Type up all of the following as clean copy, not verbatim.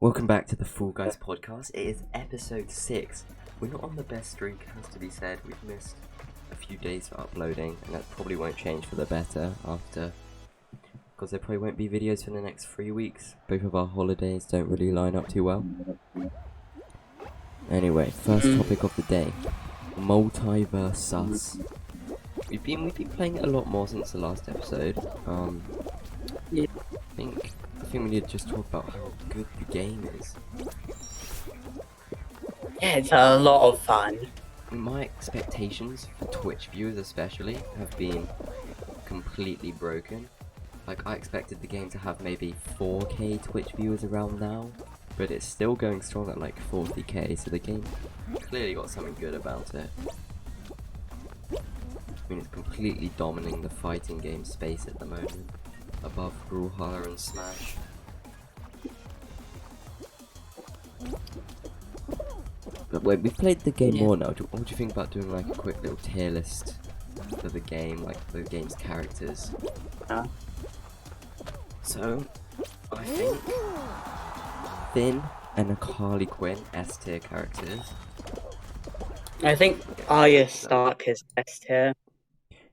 Welcome back to the Fall Guys podcast. It is episode 6. We're not on the best streak, has to be said. We've missed a few days for uploading, and that probably won't change for the better after, because there probably won't be videos for the next 3 weeks. Both of our holidays don't really line up too well. Anyway, first topic of the day: multiverse sus. We've been playing it a lot more since the last episode. Yeah. I think we need to just talk about how good the game is. Yeah, it's a lot of fun. My expectations for Twitch viewers especially have been completely broken. Like, I expected the game to have maybe 4K Twitch viewers around now, but it's still going strong at like 40K, so the game clearly got something good about it. I mean, it's completely dominating the fighting game space at the moment, above Brawlhalla and Smash. But wait, we've played the game more now. What do you think about doing like a quick little tier list for the game, like the game's characters? So, I think Finn and Harley Quinn S tier characters. I think Arya Stark is best here.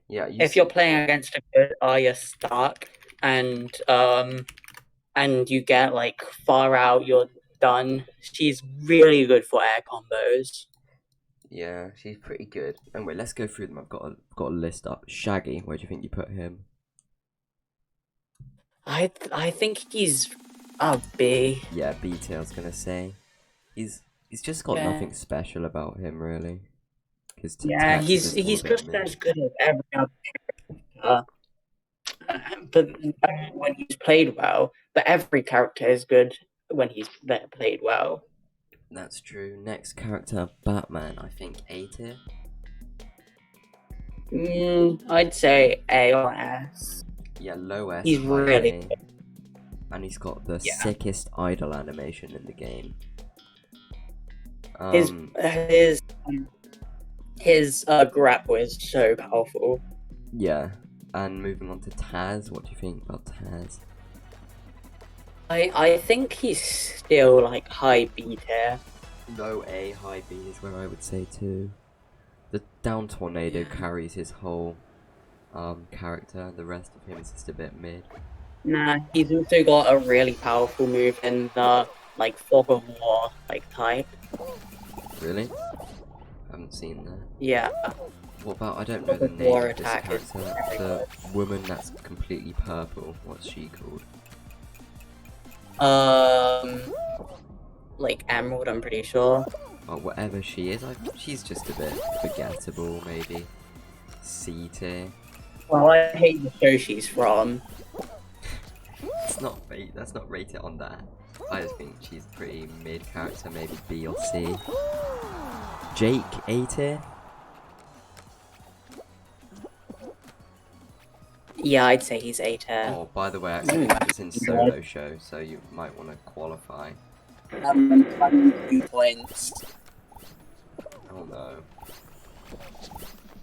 Yeah, if you're playing against a good Arya Stark and you get like far out, you're done. She's really good for air combos. Yeah, she's pretty good. Anyway, let's go through them. I've got a list up. Shaggy, where do you think you put him? I think he's B. Yeah, B tier. I was gonna say he's just got nothing special about him really. He's just as good as every other character. But when he's played well, but every character is good when he's played well. That's true. Next character, Batman. I think A tier. I'd say A or S. Yeah, low S. He's really good. And he's got the sickest idle animation in the game. His grapple is so powerful. Yeah, and moving on to Taz, what do you think about Taz? I think he's still like high B tier. Low A, high B is where I would say too. The down tornado carries his whole character. The rest of him is just a bit mid. Nah, he's also got a really powerful move in the like fog of war type. Really? I haven't seen that. Yeah. What about, I don't know the name of this character, the woman that's completely purple, what's she called? Like Emerald, I'm pretty sure. Oh, whatever she is, she's just a bit forgettable, maybe. C tier. Well, I hate the show she's from. That's not rated on that. I just think she's a pretty mid character, maybe B or C. Jake, A tier? Yeah, I'd say he's A tier. Oh, by the way, actually, it's in solo show, so you might want to qualify. 2 points. Oh no.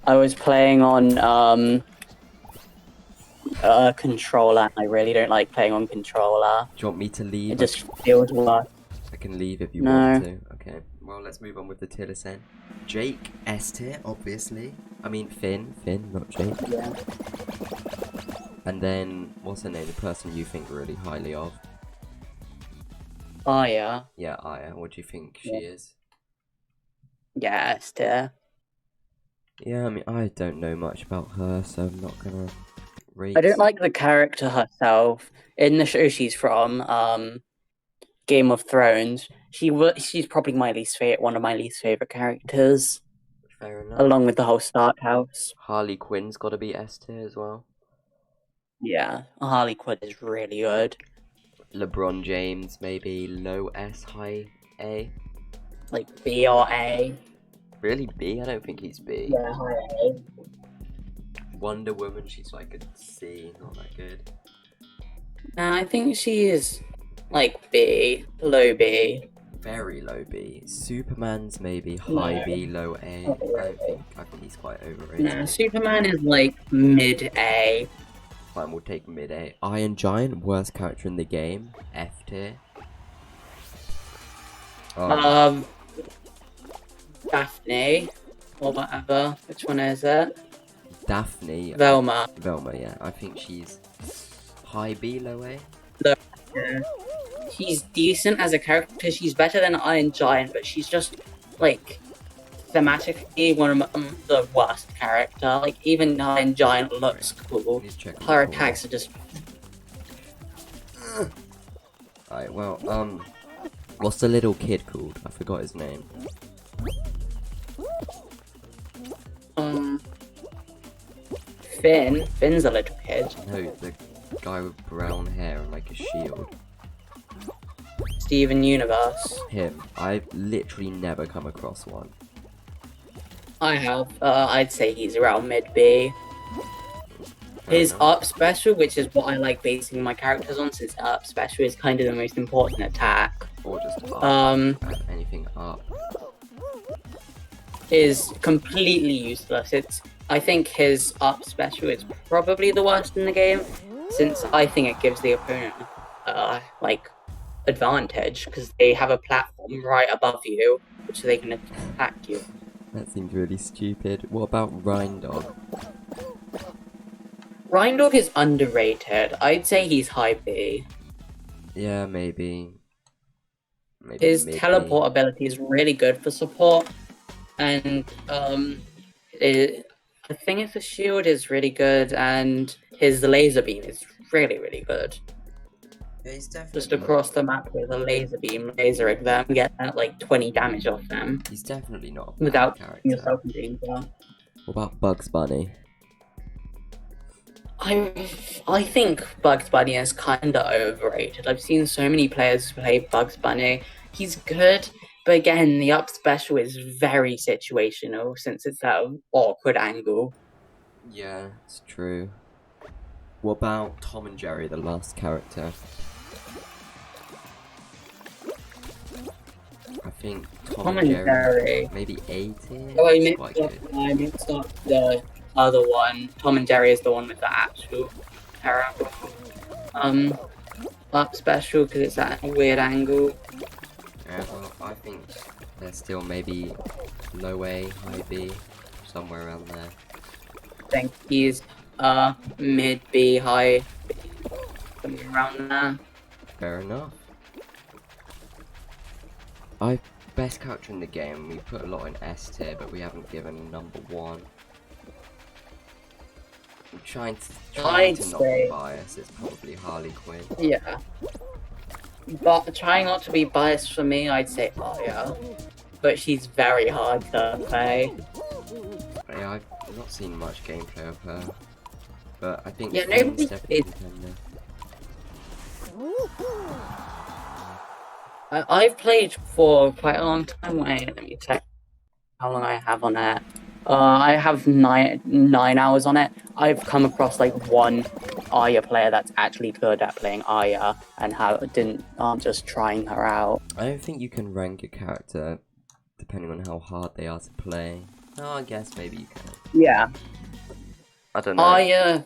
I was playing on controller, and I really don't like playing on controller. Do you want me to leave? It just feels worse. I can leave if you want to. Okay, well, let's move on with the tier list then. Jake, S tier, obviously. I mean, Finn, not Jake. Yeah. And then, what's her name? The person you think really highly of? Aya. Yeah, Aya. What do you think she is? Yeah, S tier. Yeah, I mean, I don't know much about her, so I'm not gonna rate. I don't like the character herself. In the show she's from, Game of Thrones, she's probably one of my least favorite characters. Fair enough. Along with the whole Stark house. Harley Quinn's got to be S tier as well. Yeah, Harley Quinn is really good. LeBron James, maybe low S, high A. Like B or A. Really B? I don't think he's B. Yeah, high A. Wonder Woman, she's like a C, not that good. Nah, I think she is like B, low B. Very low B. Superman's maybe high B, low A. I think he's quite overrated. Nah, Superman is like mid A. Fine, We'll take mid A. Iron Giant, worst character in the game. F tier. Um, Daphne, or whatever. Which one is it? Daphne. Velma. Velma, yeah. I think she's high B, low A. Yeah. She's decent as a character. She's better than Iron Giant, but she's just, like, thematically one of the worst character. Like, even Iron Giant looks cool. Her attacks are just... Alright, well, what's the little kid called? I forgot his name. Finn. Finn's a little kid. No, the guy with brown hair and like a shield. Steven Universe. Him. I've literally never come across one. I have. I'd say he's around mid B. His up special, which is what I like basing my characters on, since up special is kind of the most important attack. Or just up. Anything up. Is completely useless. I think his up special is probably the worst in the game, since I think it gives the opponent like advantage because they have a platform right above you, which they can attack you. That seems really stupid. What about Rhindog? Rhindog is underrated. I'd say he's high B. Yeah, maybe. His teleport ability is really good for support, and I think his shield is really good, and his laser beam is really, really good. Yeah, he's definitely just across the map with a laser beam, lasering them, get like 20 damage off them. He's definitely not a without character. Yourself in danger. What about Bugs Bunny? I think Bugs Bunny is kinda overrated. I've seen so many players play Bugs Bunny. He's good, but again, the up special is very situational since it's that awkward angle. Yeah, it's true. What about Tom and Jerry, the last character? I think Tom and Jerry, maybe 80. Oh, I mixed up the other one. Tom and Jerry is the one with the actual terrible up special because it's at a weird angle. Yeah, well, I think they're still maybe low A, high B, somewhere around there. I think he's mid B, high B, somewhere around there. Fair enough. Best character in the game, we put a lot in S tier, but we haven't given number one. I'm trying to not be biased, it's probably Harley Quinn. Yeah. But trying not to be biased for me, I'd say Arya. But she's very hard to play. Yeah, I've not seen much gameplay of her. But I think nobody definitely contender. I've played for quite a long time. Wait, let me check how long I have on it. I have nine hours on it. I've come across like one Arya player that's actually good at playing Arya and aren't just trying her out. I don't think you can rank a character depending on how hard they are to play. No, I guess maybe you can. Yeah. I don't know. Arya,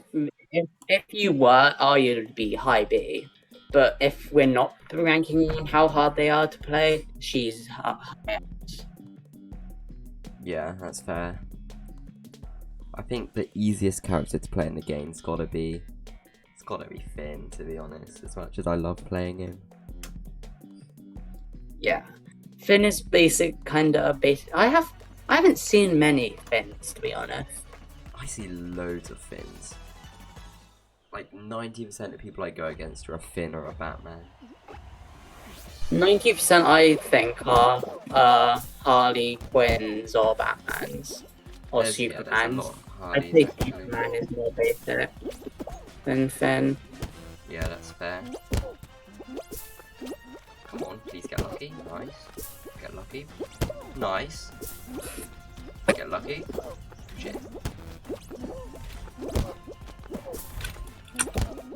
if you were, Arya would be high B. But if we're not ranking on how hard they are to play, she's high. Yeah, that's fair. I think the easiest character to play in the game's gotta be Finn, to be honest, as much as I love playing him. Yeah. Finn is kinda basic. I haven't seen many Finns, to be honest. I see loads of Finns. Like 90% of people I go against are a Finn or a Batman. 90% I think are Harley Quinns or Batmans or Supermans. I think Superman is more basic than Finn. Yeah, that's fair. Come on, please get lucky. Nice. Get lucky. Nice. Get lucky. Shit.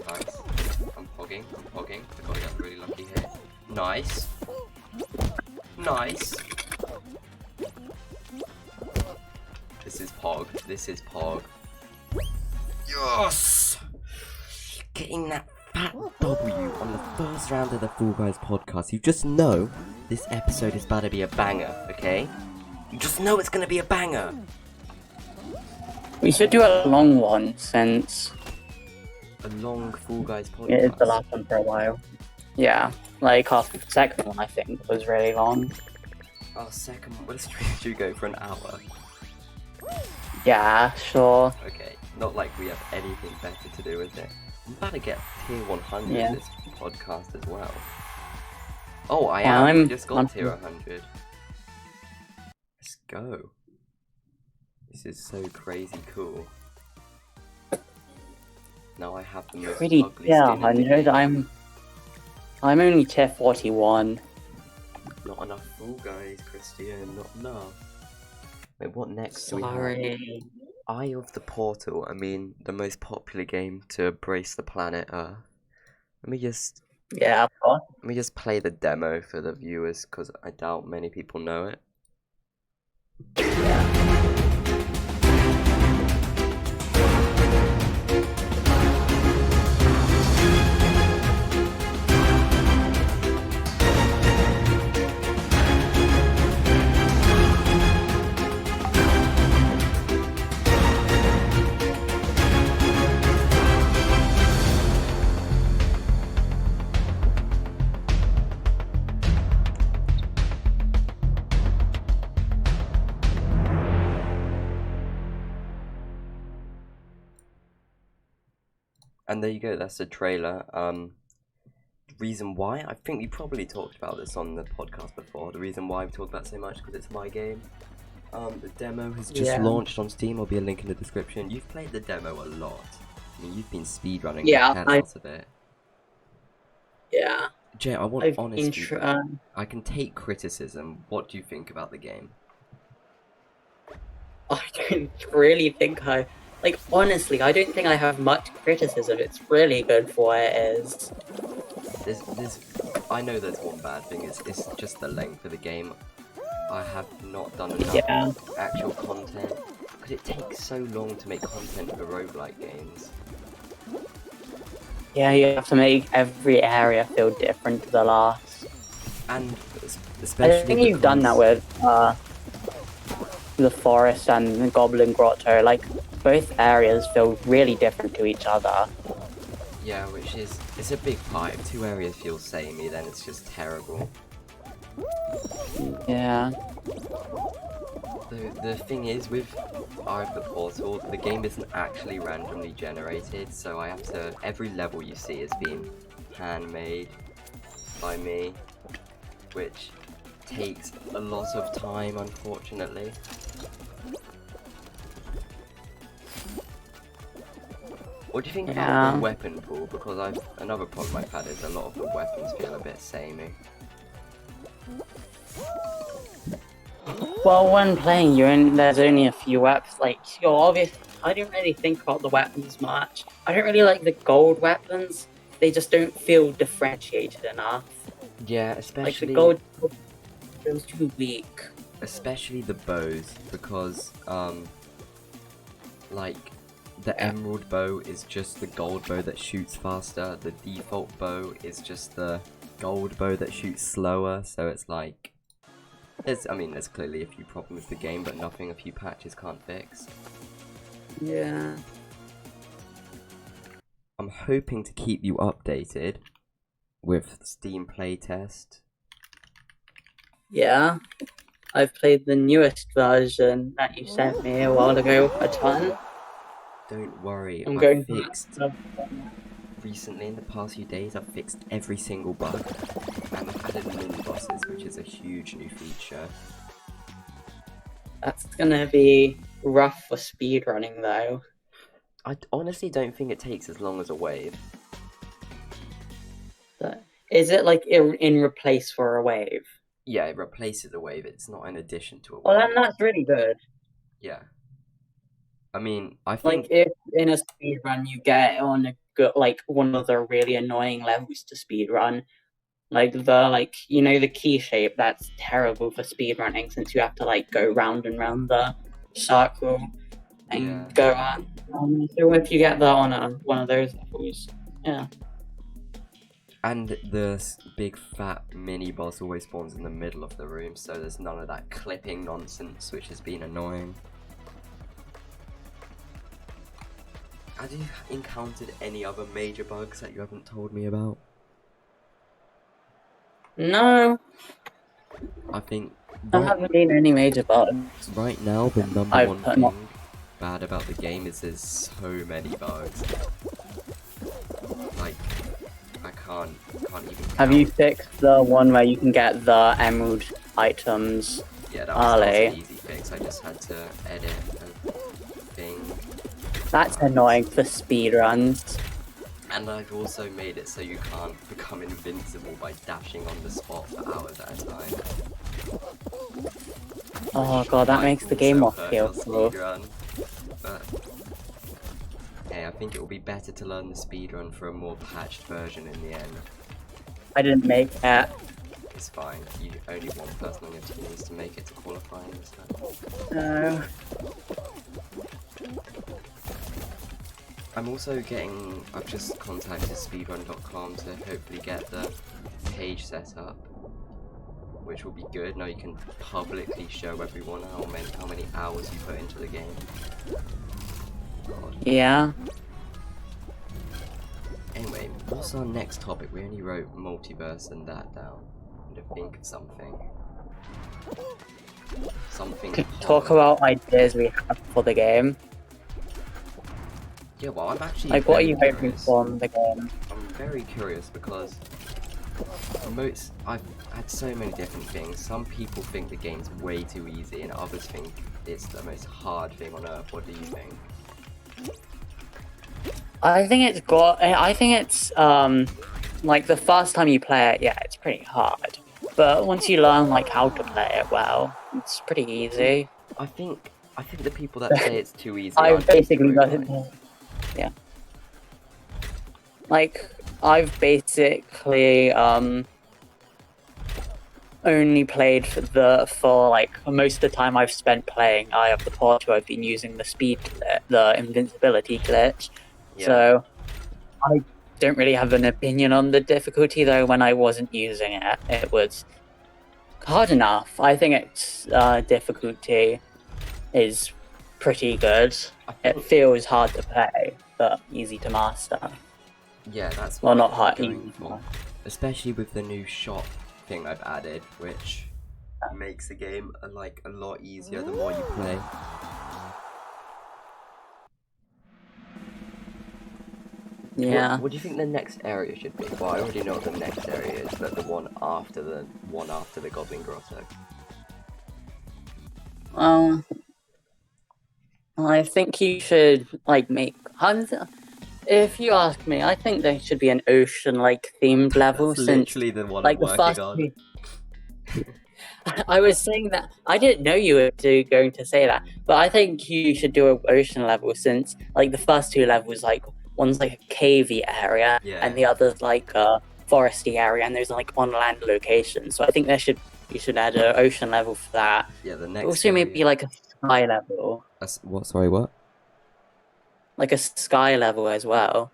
Nice. I'm hogging. I gotta get really lucky here. Nice. Nice. This is Pog. Yes! Getting that fat W on the first round of the Fall Guys podcast. You just know This episode is about to be a banger, okay? You just know it's gonna be a banger! We should do a long one since A long Fall Guys podcast. it is the last one for a while. Yeah, like our second one I think was really long. Our second one, what stream do you go for an hour? Yeah, sure. Okay, not like we have anything better to do with it. I'm about to get tier 100 Yeah. this podcast as well. Oh, I Yeah, am. I'm- Just got tier 100. Let's go. This is so crazy cool. Now I have the most Pretty ugly tier skin in the 100. game. I'm only tier 41. Not enough Fall Guys, Christian. Not enough. Wait, what next do we have? Sorry. Eye of the Portal. I mean, the most popular game to embrace the planet Earth. Let me just Yeah, of course. play the demo for the viewers because I doubt many people know it. And there you go, that's the trailer. Reason why, I think we probably talked about this on the podcast before. The reason why I've talked about it so much because it's my game. The demo has just launched on Steam. There'll be a link in the description. You've played the demo a lot. I mean, you've been speedrunning the hell out of it. Yeah. Jay, I want I've honest been feedback. I can take criticism. What do you think about the game? I don't really think honestly, I don't think I have much criticism. It's really good for what it is. I know there's one bad thing. It's just the length of the game. I have not done enough actual content because it takes so long to make content for roguelike games. Yeah, you have to make every area feel different to the last. And especially I think you've done that with the forest and the Goblin Grotto. Like, both areas feel really different to each other. Yeah, which is, it's a big part. If two areas feel samey, then it's just terrible. Yeah. The thing is, with Eye of the Portal, the game isn't actually randomly generated, so I have to, every level you see has been handmade by me, which takes a lot of time, unfortunately. What do you think about the weapon pool? Because another problem I've had is a lot of the weapons feel a bit samey. Well, when playing, there's only a few weapons. Like, obviously, I don't really think about the weapons much. I don't really like the gold weapons. They just don't feel differentiated enough. Yeah, especially... Like, the gold feels too weak. Especially the bows, because, like, the emerald bow is just the gold bow that shoots faster. The default bow is just the gold bow that shoots slower, so it's like... There's clearly a few problems with the game, but nothing a few patches can't fix. Yeah. I'm hoping to keep you updated with Steam playtest. Yeah. I've played the newest version that you sent me a while ago a ton. Don't worry, recently, in the past few days, I've fixed every single bug, and I've added mini bosses, which is a huge new feature. That's gonna be rough for speedrunning, though. I honestly don't think it takes as long as a wave. Is it like in replace for a wave? Yeah, it replaces a wave, it's not an addition to a wave. Well, then that's really good. Yeah. I mean, I Like, think... if in a speedrun you get on one of the really annoying levels to speedrun, the key shape, that's terrible for speedrunning since you have to go round and round the circle and go on. So if you get that on one of those levels, yeah. And the big fat mini boss always spawns in the middle of the room, so there's none of that clipping nonsense, which has been annoying. Have you encountered any other major bugs that you haven't told me about? No. I think I haven't seen any major bugs. Right now, the number one thing bad about the game is there's so many bugs. Like, I can't even count. Have you fixed the one where you can get the emerald items? Yeah, that was an easy fix. I just had to edit a thing. That's annoying for speedruns. And I've also made it so you can't become invincible by dashing on the spot for hours at a time. Oh god, that makes the game more fearful. But hey, I think it will be better to learn the speedrun for a more patched version in the end. I didn't make that. It's fine. You only one person on your team needs to make it to qualifying and stuff. No. I'm also I've just contacted speedrun.com to hopefully get the page set up, which will be good. Now you can publicly show everyone how many hours you put into the game. God. Yeah. Anyway, what's our next topic? We only wrote multiverse and that down. To think of something. Talk about ideas we have for the game. Yeah, well, I'm actually like, what are you hoping for in the game? I'm very curious because I've had so many different things. Some people think the game's way too easy, and others think it's the most hard thing on earth. What do you think? I think it's like the first time you play it, yeah, it's pretty hard. But once you learn like how to play it well, it's pretty easy. I think the people that say it's too easy. I've basically got it. Yeah. Like I've basically only played for like most of the time I've spent playing. I have the part where I've been using the invincibility glitch. Yeah. So I don't really have an opinion on the difficulty, though. When I wasn't using it, it was hard enough. I think its difficulty is pretty good. It feels hard to play, but easy to master. Yeah, that's what not hard. Especially with the new shop thing I've added, which makes the game a lot easier the more you play. Yeah. What do you think the next area should be? Well, I already know what the next area is, but the one after the Goblin Grotto. I think you should make. If you ask me, I think there should be an ocean-like themed level. That's literally the one I'm working on. I was saying that I didn't know you were going to say that, but I think you should do an ocean level since the first two levels one's a cavey area, and the other's a foresty area, and there's on land location. So I think you should add an ocean level for that. Yeah, the next. Also, maybe a sky level. What? Sorry, what? Like a sky level as well.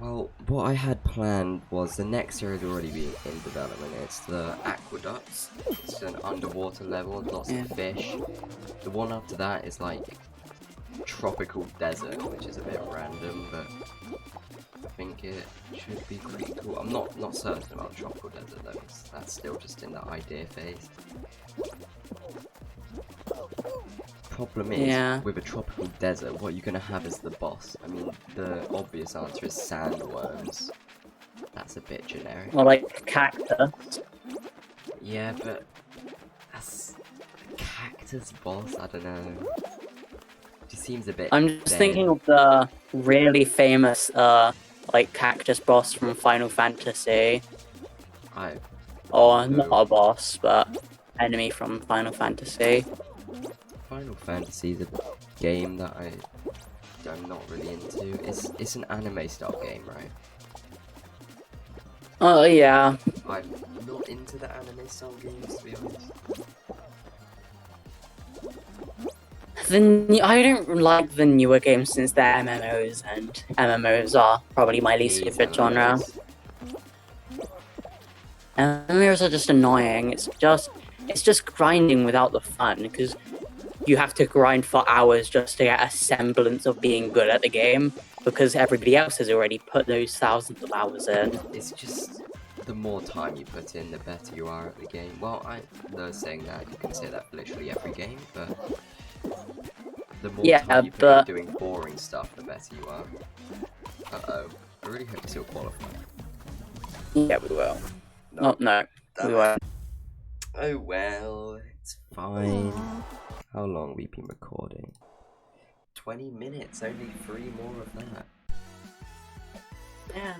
Well, what I had planned was the next area to already be in development. It's the aqueducts. It's an underwater level with lots of fish. The one after that is tropical desert, which is a bit random, but I think it should be pretty cool. I'm not certain about tropical desert though, that's still just in the idea phase. Problem is, with a tropical desert, what you're gonna have as the boss. I mean, the obvious answer is sandworms. That's a bit generic. Or cactus. Yeah, but that's a cactus boss. I don't know. It seems a bit. I'm just thinking of the really famous cactus boss from Final Fantasy. Not a boss, but enemy from Final Fantasy. Final Fantasy is a game that I'm not really into. It's an anime style game, right? Oh yeah. I'm not into the anime style games, to be honest. I don't like the newer games since they're MMOs, and MMOs are probably my least favorite genre. And mirrors are just annoying. It's just grinding without the fun, because you have to grind for hours just to get a semblance of being good at the game, because everybody else has already put those thousands of hours in. It's just the more time you put in, the better you are at the game. Well, I'm saying that you can say that for literally every game, but the more time you put in doing boring stuff, the better you are. Uh-oh. I really hope we still qualify. Yeah, we will. No, we won't. Oh well, it's fine. How long have we been recording? 20 minutes, only 3 more of that. Yeah.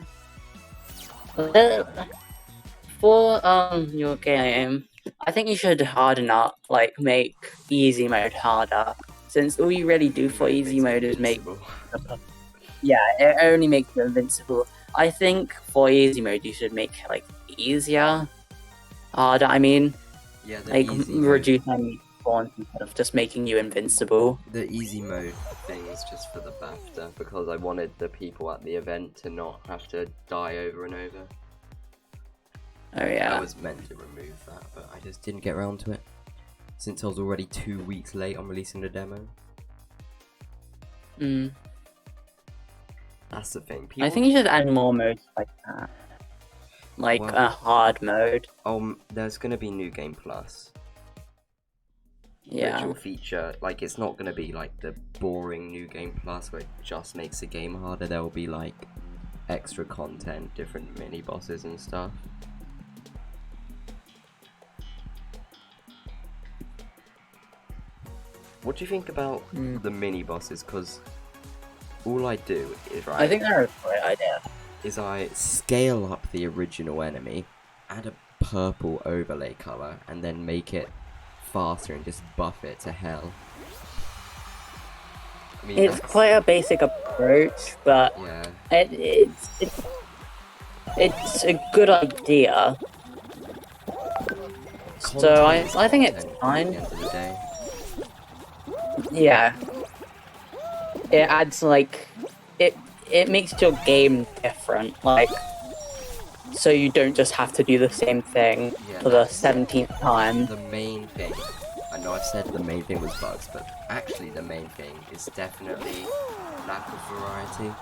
For your game, I think you should harden up, like make easy mode harder. Since all you really do for easy mode is make it only makes you invincible. I think for easy mode you should make like easier, harder. I mean, like reduce enemy spawns instead of just making you invincible. The easy mode thing is just for the BAFTA, because I wanted the people at the event to not have to die over and over. Oh yeah. I was meant to remove that, but I just didn't get around to it, since I was already 2 weeks late on releasing the demo. That's the thing. I think you should add more modes like that. Like a hard mode. There's gonna be New Game Plus. Yeah. Which will feature, like, it's not gonna be like the boring New Game Plus where it just makes the game harder. There will be like extra content, different mini bosses and stuff. What do you think about the mini bosses? Because all I do is, I think they're a great idea. Is I scale up the original enemy, add a purple overlay color, and then make it faster and just buff it to hell. I mean, it's quite a basic approach, but yeah. It's a good idea. So I think it's fine. At the end of the day. Yeah. It adds like it makes your game different, like, so you don't just have to do the same thing for the 17th time. The main thing, I know I've said the main thing was bugs, but actually the main thing is definitely lack of variety.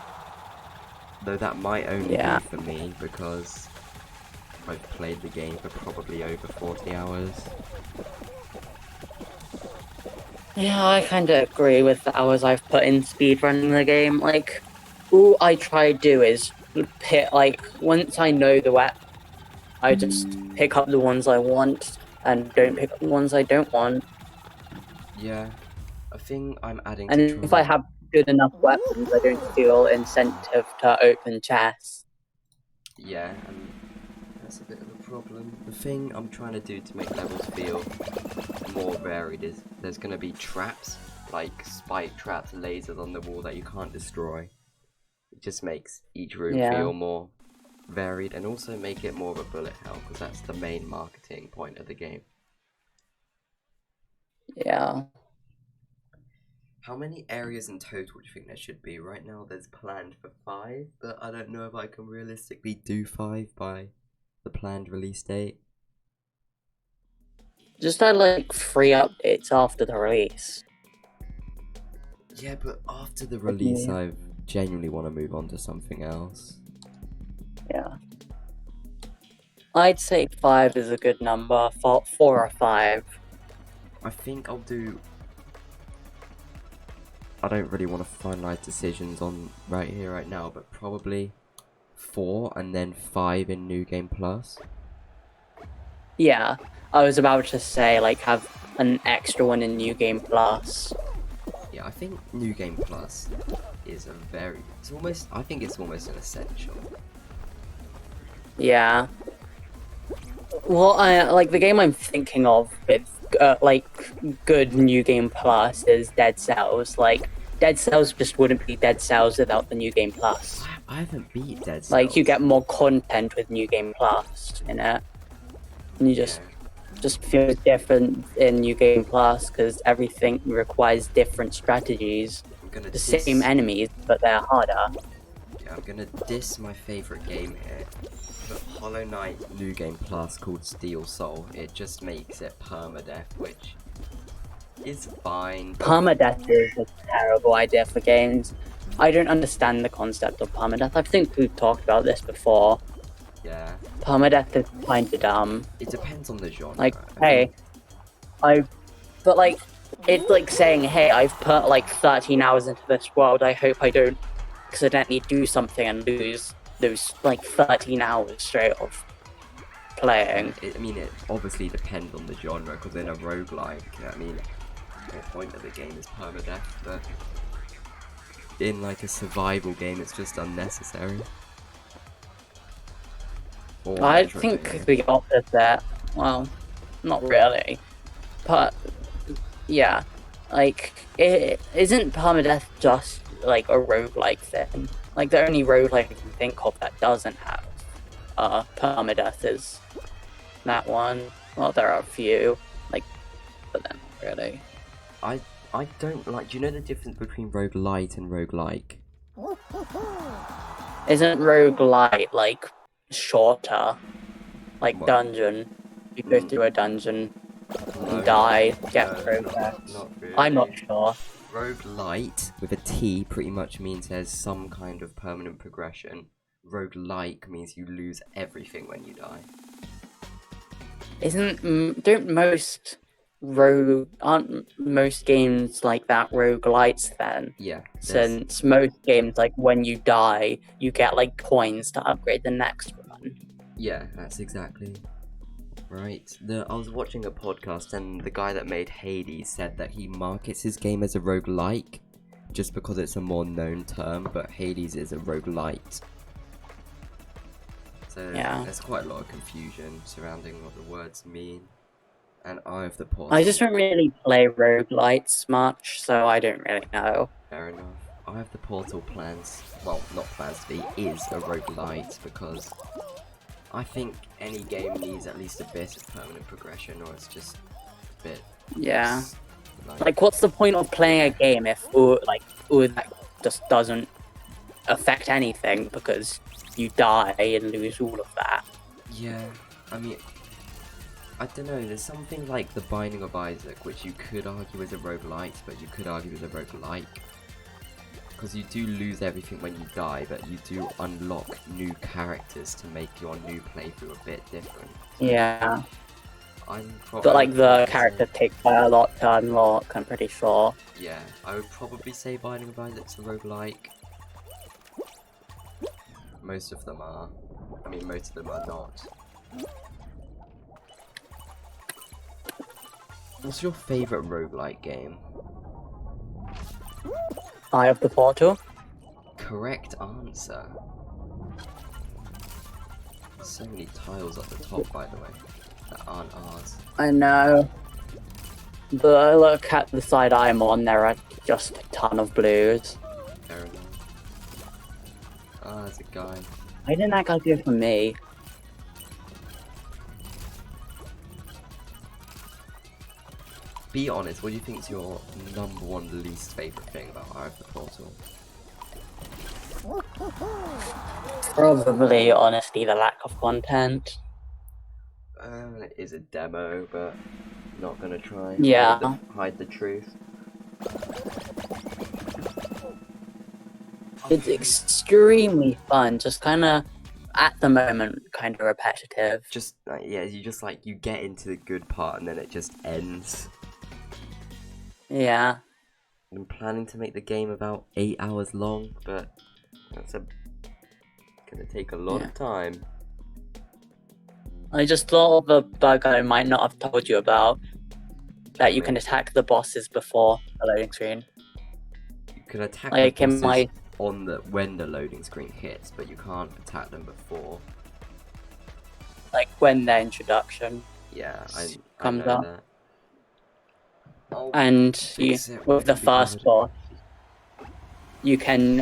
Though that might only be for me, because I've played the game for probably over 40 hours. Yeah, I kind of agree with the hours I've put in speedrunning the game. Like, all I try to do is pick, like, once I know the weapon, I just pick up the ones I want and don't pick up the ones I don't want. Yeah, a thing I'm adding and if I have good enough weapons, I don't feel incentive to open chests. Yeah, and that's a bit of a problem. The thing I'm trying to do to make levels feel more varied is there's going to be traps, like spike traps, lasers on the wall that you can't destroy. It just makes each room feel more varied, and also make it more of a bullet hell, because that's the main marketing point of the game. Yeah. How many areas in total do you think there should be? Right now there's planned for 5, but I don't know if I can realistically do 5 by the planned release date. Just add like 3 updates after the release. Yeah, but after the release I genuinely want to move on to something else. Yeah. I'd say 5 is a good number, 4 or 5. I think I'll do... I don't really want to finalize decisions on right here, right now, but probably 4 and then 5 in New Game Plus. Yeah, I was about to say, like, have an extra one in New Game Plus. Yeah, I think New Game Plus is I think it's almost an essential. Yeah. Well, the game I'm thinking of with, like, good New Game Plus is Dead Cells. Like, Dead Cells just wouldn't be Dead Cells without the New Game Plus. I haven't beat Dead Cells. Like, you get more content with New Game Plus in it. And you just feel different in New Game Plus, because everything requires different strategies. The same enemies, but they're harder. Yeah, I'm gonna diss my favourite game here. the Hollow Knight New Game Plus called Steel Soul, it just makes it permadeath, which is fine. Permadeath is a terrible idea for games. I don't understand the concept of permadeath. I think we've talked about this before. Yeah. Permadeath is kind of dumb. It depends on the genre. Like, hey, but like, it's like saying, hey, I've put like 13 hours into this world. I hope I don't accidentally do something and lose those like 13 hours straight off playing. I mean, it obviously depends on the genre, because in a roguelike, I mean, the point of the game is permadeath, but in like a survival game, it's just unnecessary. I think the opposite. Well, not really, but yeah, like it isn't permadeath just like a roguelike thing. Like the only roguelike I can think of that doesn't have permadeath is that one. Well, there are a few, like, but then not really. I don't like. Do you know the difference between roguelite and roguelike? Isn't roguelite like shorter, like What? dungeon? You go through a dungeon, No, die, get no, progress. not really. I'm not sure. Roguelite with a T pretty much means there's some kind of permanent progression. Roguelike means you lose everything when you die. Aren't most games like that roguelites then? Yeah. Since most games, like when you die, you get like coins to upgrade the next one. Yeah, that's exactly right. I was watching a podcast and the guy that made Hades said that he markets his game as a roguelike just because it's a more known term, but Hades is a roguelite. So yeah, there's quite a lot of confusion surrounding what the words mean. And Eye of the Portal. I just don't really play roguelites much, so I don't really know. Fair enough. Eye of the Portal not plans to be, is a roguelite, because I think any game needs at least a bit of permanent progression, or it's just a bit... Yeah. Like what's the point of playing a game if that just doesn't affect anything because you die and lose all of that? Yeah, I mean, I don't know, there's something like The Binding of Isaac, which you could argue is a roguelite, but you could argue is a roguelike. Because you do lose everything when you die, but you do unlock new characters to make your new playthrough a bit different. Yeah. But like the character takes quite a lot to unlock, I'm pretty sure. Yeah, I would probably say Binding of Isaac's a roguelike. Most of them are. I mean, most of them are not. What's your favourite roguelike game? Eye of the Portal. Correct answer. So many tiles at the top, by the way, that aren't ours. I know. But I look at the side I'm on, there are just a ton of blues. Fair enough. Ah, there's a guy. Why didn't that guy go for me? Be honest, what do you think is your number one least favourite thing about Eye of the Portal? Probably, honestly, the lack of content. It is a demo, but not gonna try. Yeah. Hide the truth. It's extremely fun, just kind of, at the moment, kind of repetitive. Just, yeah, you get into the good part and then it just ends. Yeah. I'm planning to make the game about 8 hours long, but that's gonna take a lot of time. I just thought of a bug I might not have told you about, that you can attack the bosses before the loading screen. You can attack like the bosses when the loading screen hits, but you can't attack them before. Like when their introduction comes up. That. And with the first boss, you can,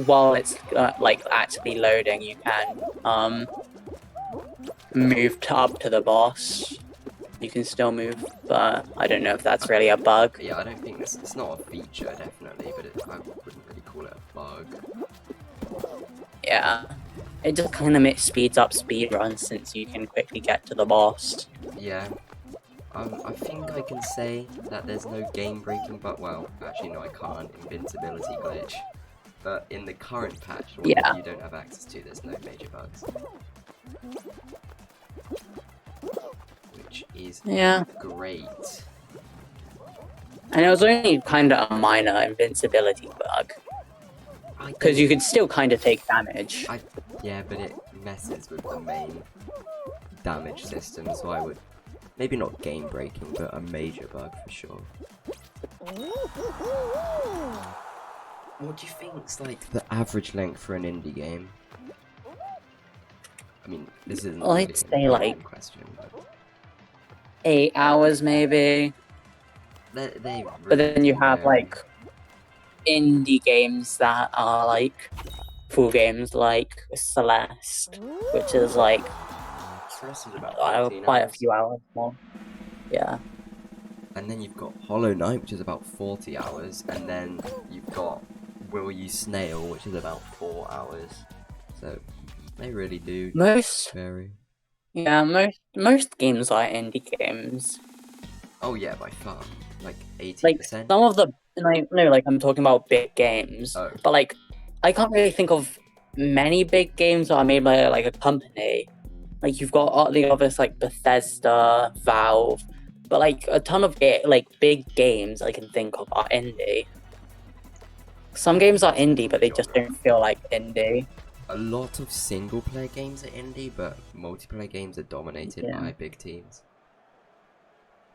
while it's like actually loading, you can move up to the boss. You can still move, but I don't know if that's really a bug. Yeah, I don't think it's not a feature, definitely, but I wouldn't really call it a bug. Yeah. it just kind of speeds up speedruns since you can quickly get to the boss. Yeah. I think I can say that there's no game-breaking, but well, actually no, I can't. Invincibility glitch. But in the current patch, the one that you don't have access to, there's no major bugs. Which is great. And it was only kind of a minor invincibility bug. Because you could still kind of take damage. Yeah, but it messes with the main damage system, so I would... Maybe not game-breaking, but a major bug for sure. What do you think's like the average length for an indie game? I mean, this isn't really I'd say like question, but 8 hours maybe. They really but then you have vary. like indie games that are like full games, like Celeste, which is like quite a few hours more. Yeah. And then you've got Hollow Knight, which is about 40 hours, and then you've got Will You Snail, which is about 4 hours. So they really do vary. Yeah, most games are indie games. Oh yeah, by far, like 80%. Like some of the like I'm talking about big games, but like I can't really think of many big games that are made by like a company. Like you've got the obvious like Bethesda, Valve, but like a ton of like big games I can think of are indie. Some games are indie, but they just don't feel like indie. A lot of single-player games are indie, but multiplayer games are dominated by big teams.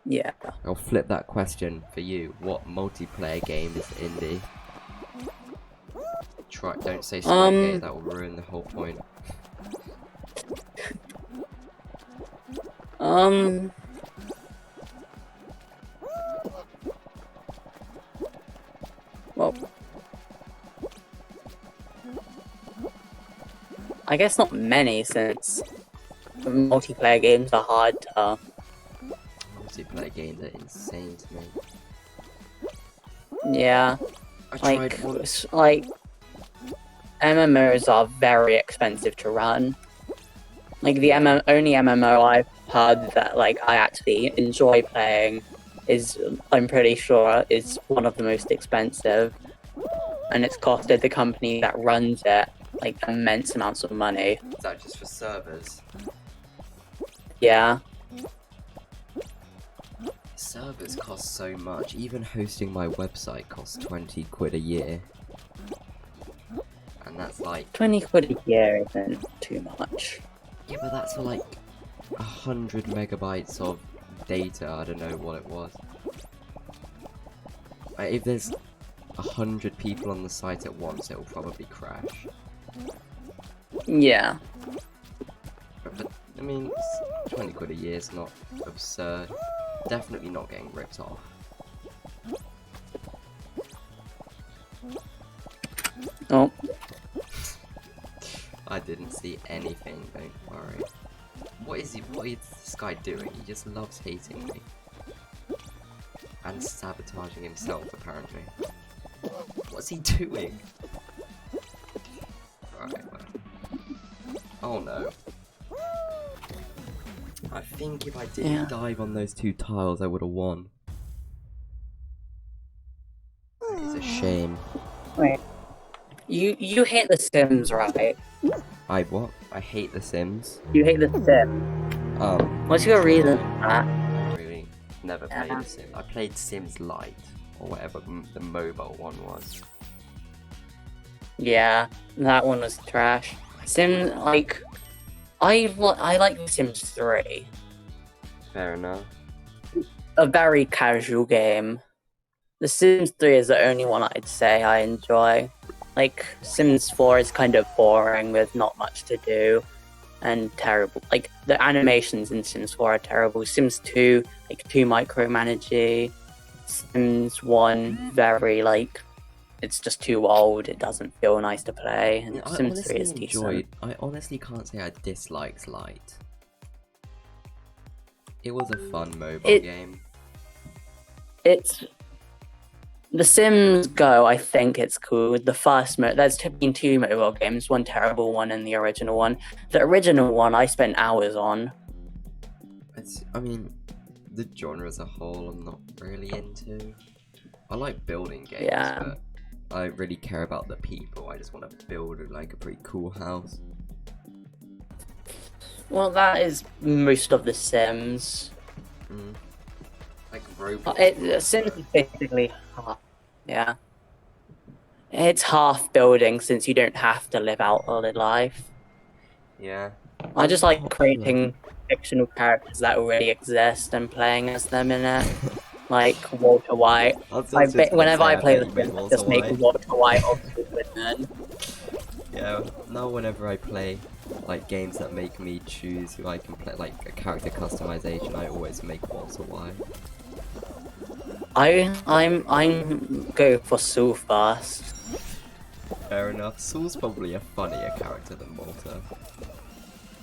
Yeah. I'll flip that question for you. What multiplayer game is indie? Don't say Spygate, that will ruin the whole point. Well, I guess not many, since multiplayer games are hard to... Multiplayer games are insane to me. Yeah. Like MMOs are very expensive to run. Like the only MMO I've heard that like I actually enjoy playing is, I'm pretty sure, is one of the most expensive, and it's costed the company that runs it like immense amounts of money. Is that just for servers? Yeah. Servers cost so much. Even hosting my website costs 20 quid a year. And that's like... 20 quid a year isn't too much. Yeah, but that's for like 100 megabytes of data. I don't know what it was. If there's 100 people on the site at once, it will probably crash. Yeah. But I mean, 20 quid a year is not absurd. Definitely not getting ripped off. Oh. I didn't see anything, don't worry. What is this guy doing? He just loves hating me. And sabotaging himself, apparently. What's he doing? Right, well. Oh no. I think if I didn't dive on those 2 tiles, I would have won. It's a shame. Wait. You hate The Sims, right? I what? I hate The Sims. You hate The Sims. What's your reason for that? I really never played The Sims. I played Sims Lite, or whatever the mobile one was. Yeah, that one was trash. Like, I like The Sims 3. Fair enough. A very casual game. The Sims 3 is the only one I'd say I enjoy. Like, Sims 4 is kind of boring with not much to do and terrible. Like, the animations in Sims 4 are terrible. Sims 2, like, too micromanagey. Sims 1, very, like, it's just too old. It doesn't feel nice to play. And Sims 3 is decent. I honestly can't say I disliked Lite. It was a fun mobile game. The Sims Go, I think it's cool. The first there's been two mobile games, one terrible one and the original one. The original one I spent hours on. I mean, the genre as a whole I'm not really into. I like building games, Yeah. but I don't really care about the people. I just want to build like a pretty cool house. Well, that is most of the Sims. Like Roblox. Sims is basically half. Yeah. It's half building since you don't have to live out a life. Yeah. I just like creating fictional characters that already exist and playing as them in it. Like Walter White. Whenever I play The Sims, I just make Walter White or Superman. Yeah, now whenever I play like games that make me choose who I can play, like a character customization, I always make Walter White. I'm go for Sue first. Fair enough. Saul's probably a funnier character than Walter.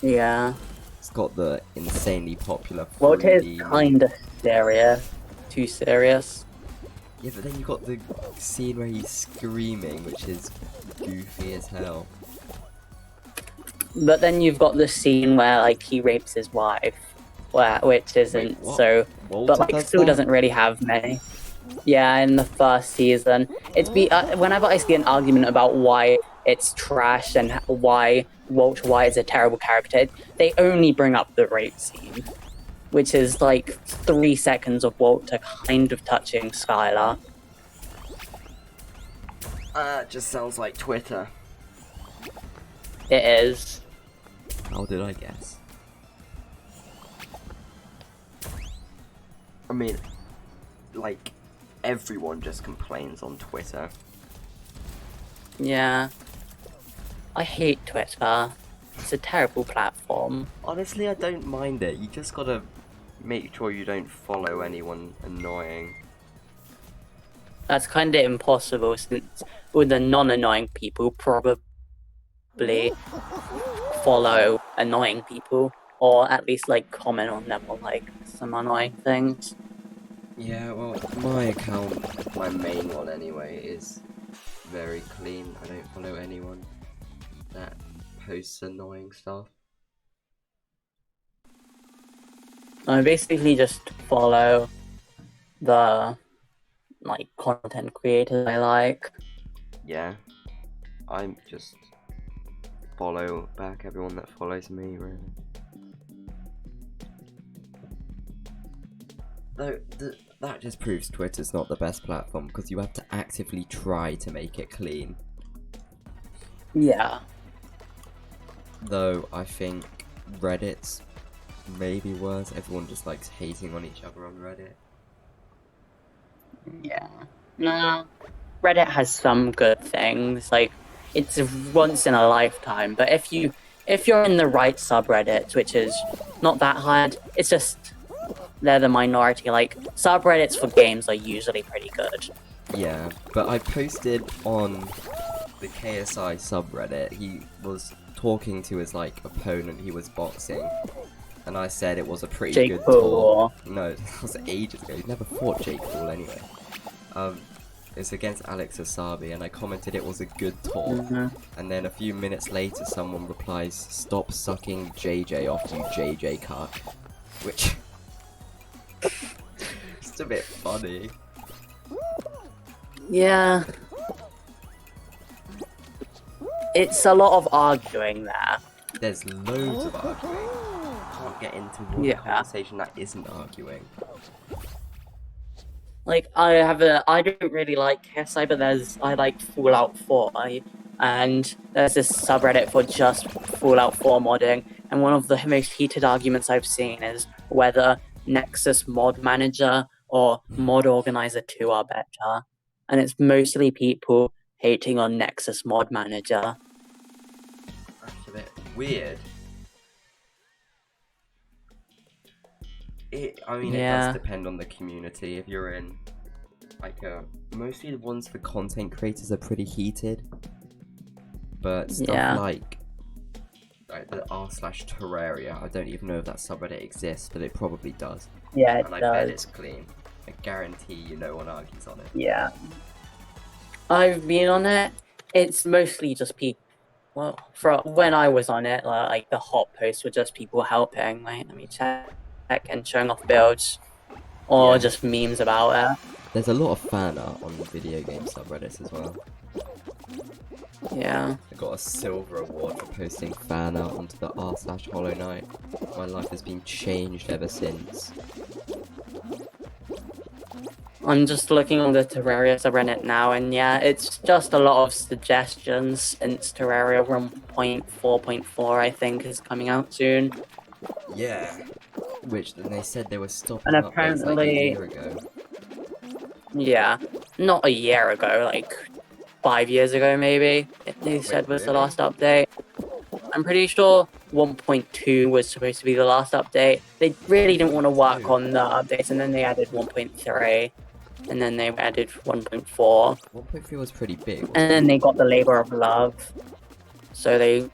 Yeah. It's got the insanely popular 3D... Walter is kinda serious. Too serious. Yeah, but then you got the scene where he's screaming, which is goofy as hell. But then you've got the scene where like he rapes his wife, which isn't so. Walter but like Sue doesn't really have many. Yeah, in the first season, whenever I see an argument about why it's trash and why Walter White is a terrible character, they only bring up the rape scene, which is like 3 seconds of Walter kind of touching Skylar. Just sounds like Twitter. It is. How did I guess? I mean, like, everyone just complains on Twitter. Yeah. I hate Twitter. It's a terrible platform. Honestly, I don't mind it. You just gotta make sure you don't follow anyone annoying. That's kind of impossible since all the non-annoying people probably follow annoying people, or at least like comment on them or like some annoying things. Yeah, well, my account, my main one anyway, is very clean. I don't follow anyone that posts annoying stuff. I basically just follow the like content creators I like. Yeah, I'm just follow back everyone that follows me, really. Though that just proves Twitter's not the best platform because you have to actively try to make it clean. Yeah. Though I think Reddit's maybe worse. Everyone just likes hating on each other on Reddit. Yeah. No. Reddit has some good things. Like, it's once in a lifetime. But if you're in the right subreddits, which is not that hard, it's just they're the minority. Like, subreddits for games are usually pretty good. Yeah, but I posted on the KSI subreddit. He was talking to his like opponent. He was boxing. And I said it was a pretty good talk. No, that was ages ago. He never fought Jake Paul anyway. It's against Alex Asabi, and I commented it was a good talk. Mm-hmm. And then a few minutes later, someone replies, "Stop sucking JJ off, you JJ cock," which it's a bit funny. Yeah. It's a lot of arguing there. There's loads of arguing. Can't get into one conversation that isn't arguing. Like, I don't really like KSI, but I like Fallout 4, and there's this subreddit for just Fallout 4 modding, and one of the most heated arguments I've seen is whether Nexus Mod Manager or Mod Organizer 2 are better, and it's mostly people hating on Nexus Mod Manager. That's a bit weird. It does depend on the community. If you're in, like, mostly the ones for content creators are pretty heated. But stuff like the r/Terraria, I don't even know if that subreddit exists, but it probably does. Yeah, and I bet it's clean. I guarantee no one argues on it. Yeah. I've been on it. It's mostly just people. Well, for when I was on it, like the hot posts were just people helping. Like, let me check and showing off builds, or Yeah. just memes about it. There's a lot of fan art on video game subreddits as well. Yeah. I got a silver award for posting fan art onto the r/Hollow Knight. My life has been changed ever since. I'm just looking on the Terraria subreddit now, and yeah, it's just a lot of suggestions since Terraria 1.4.4, I think, is coming out soon. Yeah. Which they said they were stopping And updates like a apparently, year ago. yeah, not a year ago, like 5 years ago, maybe. They said was the really? last update. I'm pretty sure 1.2 was supposed to be the last update. They really didn't want to work on the updates, and then they added 1.3, and then they added 1.4. 1.3 was pretty big. And then they got the Labor of Love. So they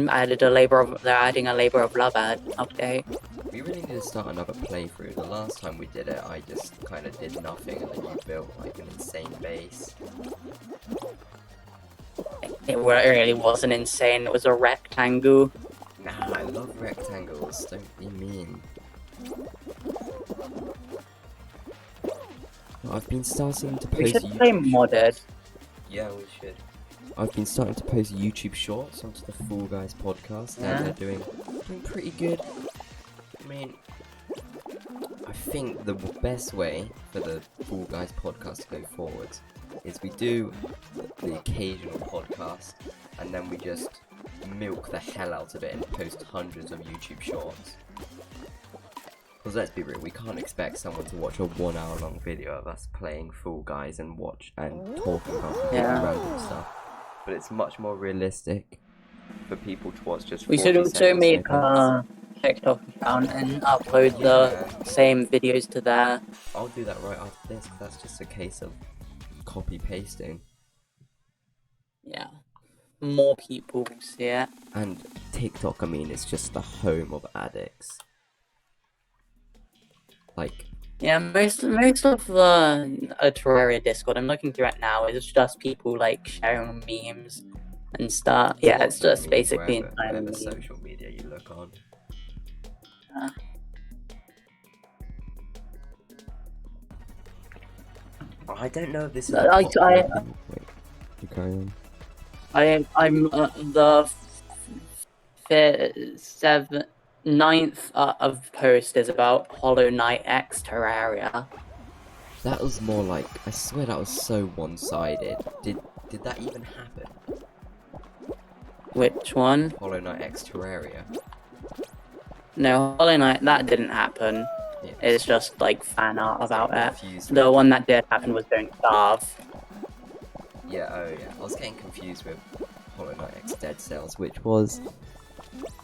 added they're adding a Labor of Love update. We really need to start another playthrough. The last time we did it, I just kind of did nothing, and then you built like an insane base. It really wasn't insane. It was a rectangle. Nah, I love rectangles. Don't be mean. I've been starting to post. We should play modded. Yeah, we should. I've been starting to post YouTube shorts onto the Fall Guys podcast, and they're doing pretty good. I mean, I think the best way for the Fall Guys podcast to go forward is we do the occasional podcast, and then we just milk the hell out of it and post hundreds of YouTube shorts. Because let's be real, we can't expect someone to watch a 1 hour long video of us playing Fall Guys and talking about completely random stuff. But it's much more realistic for people to watch just 40 We should also make a TikTok account and upload the same videos to there. I'll do that right after this. That's just a case of copy pasting. Yeah. More people will see it. And TikTok, I mean, it's just the home of addicts. Like, yeah, most of the Terraria Discord, I'm looking through it now, is just people like sharing memes and stuff. Yeah, it's just basically whatever social media you look on. I don't know if this is. I'm the 9th of post is about Hollow Knight X Terraria. That was more like, I swear that was so one-sided. Did that even happen? Which one? Hollow Knight X Terraria. No, Hollow Knight, that didn't happen. Yeah. It's just like fan art about it. The one that did happen was Don't Starve. Yeah, oh yeah. I was getting confused with Hollow Knight X Dead Cells, which was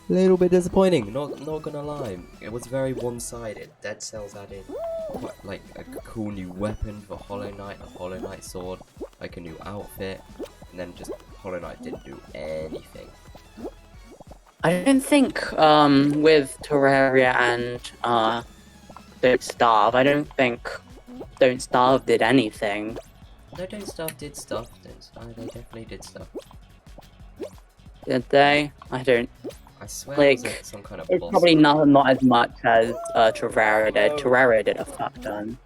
a little bit disappointing, not gonna lie. It was very one-sided. Dead Cells added quite, like, a cool new weapon for Hollow Knight, a Hollow Knight sword, like a new outfit, and then just Hollow Knight didn't do anything. I don't think with Terraria and Don't Starve, I don't think Don't Starve did anything. No, Don't Starve did stuff. They definitely did stuff. Did they? I don't. I swear Like, it was some kind of it's boss probably fight. not as much as Terraria did. Terraria did a fuck ton.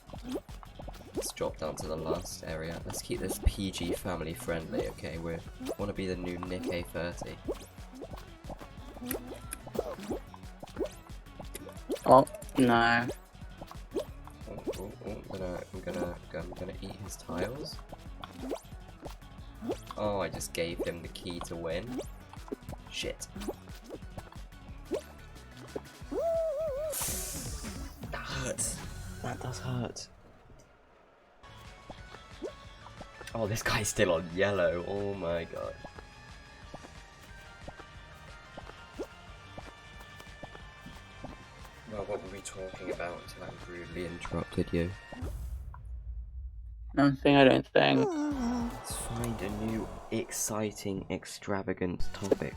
Let's drop down to the last area. Let's keep this PG family friendly, okay? We want to be the new Nick A30. Oh, no. I'm gonna eat his tiles. Oh, I just gave him the key to win. Shit. That hurts. That does hurt. Oh, this guy's still on yellow. Oh my god. Well, what were we talking about until I rudely interrupted you? Nothing, I don't think. Let's find a new, exciting, extravagant topic.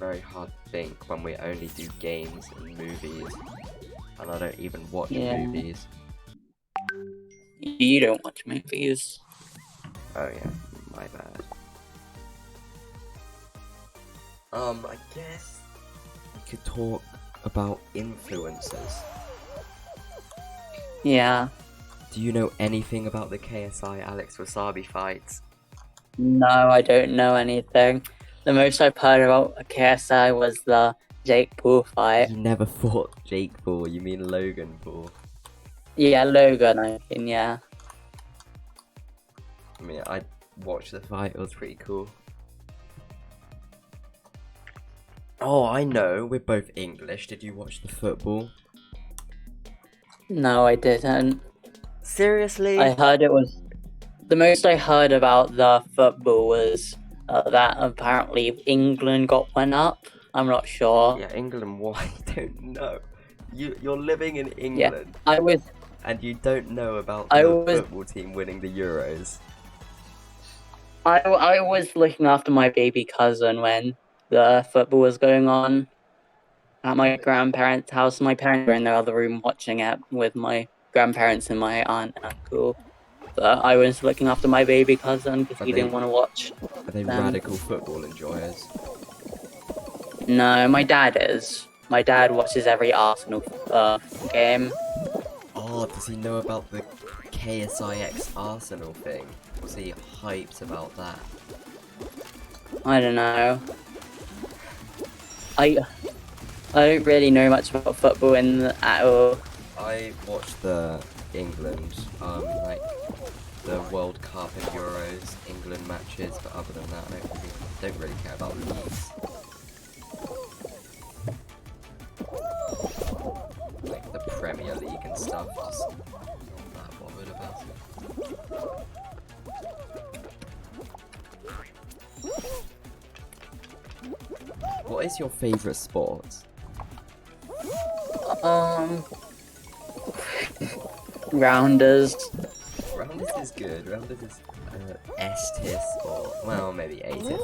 very hard to think when we only do games and movies, and I don't even watch movies. You don't watch movies. Oh yeah, my bad. I guess we could talk about influencers. Yeah. Do you know anything about the KSI Alex Wasabi fights? No, I don't know anything. The most I've heard about KSI was the Jake Paul fight. You never fought Jake Paul, you mean Logan Paul? Yeah, Logan, I think, yeah. I mean, I watched the fight, it was pretty cool. Oh, I know, we're both English. Did you watch the football? No, I didn't. Seriously? I heard it was... The most I heard about the football was that apparently England got one up. I'm not sure. Yeah, England, why? I don't know. You're living in England. Yeah, I was... And you don't know about the football team winning the Euros. I was looking after my baby cousin when the football was going on at my grandparents' house. My parents were in the other room watching it with my grandparents and my aunt and uncle. But I was looking after my baby cousin because he didn't want to watch. Are they radical football enjoyers? No, my dad is. My dad watches every Arsenal game. Oh, does he know about the KSIX Arsenal thing? Was he hyped about that? I don't know. I don't really know much about football at all. I watched the England, like the World Cup and Euros England matches, but other than that, I don't really care about leagues. Like the Premier League and stuff, just not that bothered about it. What is your favourite sport? Rounders. Rounders is good. Rounders is S-tier sport. Well, maybe A-tier.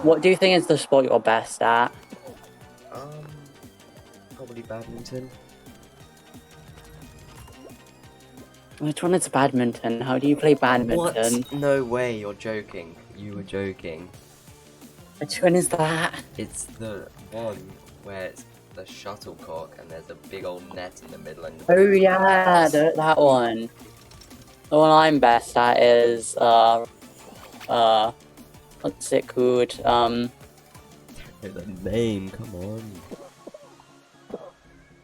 What do you think is the sport you're best at? Probably badminton. Which one is badminton? How do you play badminton? What? No way, you're joking. You were joking. Which one is that? It's the one where it's the shuttlecock and there's a big old net in the middle and... Oh yeah, that one. The one I'm best at is, what's it called? The name, come on.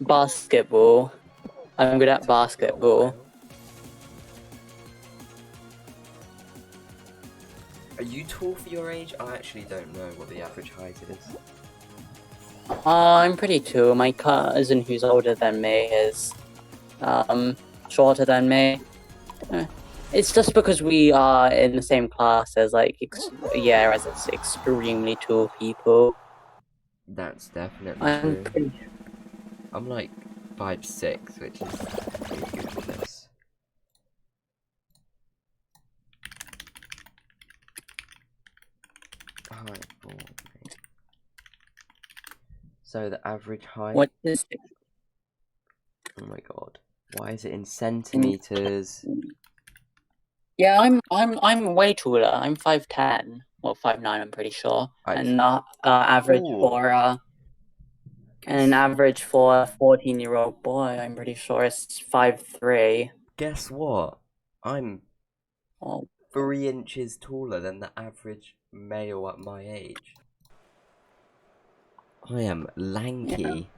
Basketball. I'm good at basketball. Are you tall for your age? I actually don't know what the average height is. I'm pretty tall. My cousin who's older than me is, shorter than me. It's just because we are in the same class as, like, as it's extremely tall people. That's definitely true. Pretty... I'm like 5'6", which is pretty good for this. Height for me. So the average height. What is it? Oh my god! Why is it in centimeters? Yeah, I'm way taller. I'm 5'10", well 5'9", I'm pretty sure. And average for a 14-year-old boy, I'm pretty sure it's 5'3". Guess what? I'm 3 inches taller than the average male at my age. I am lanky.